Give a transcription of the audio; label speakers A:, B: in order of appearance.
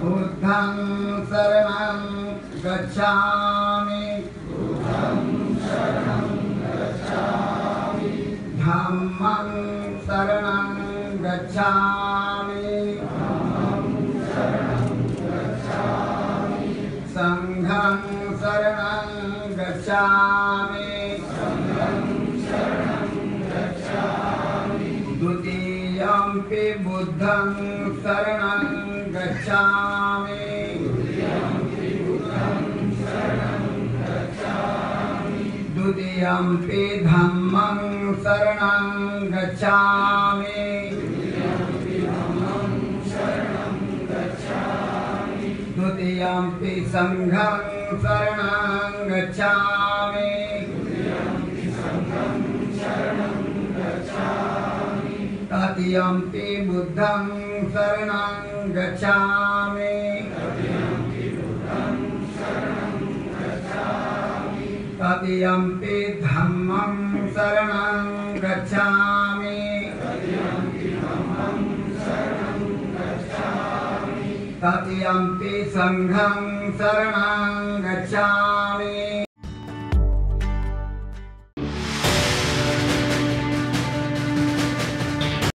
A: बुद्धं शरणं गच्छामि धम्मं शरणं गच्छामि संघं शरणं गच्छामि द्वितीयंपि बुद्धं शरणं गच्छामि द्वितीयंपि धम्मं शरणं गच्छामि द्वितीयंपि संघं शरणं गच्छामि तृतीयंपि बुद्धं शरणं गच्छामि तृतीयंपि धम्मं शरणं गच्छामि तृतीयंपि संघं शरणं गच्छामि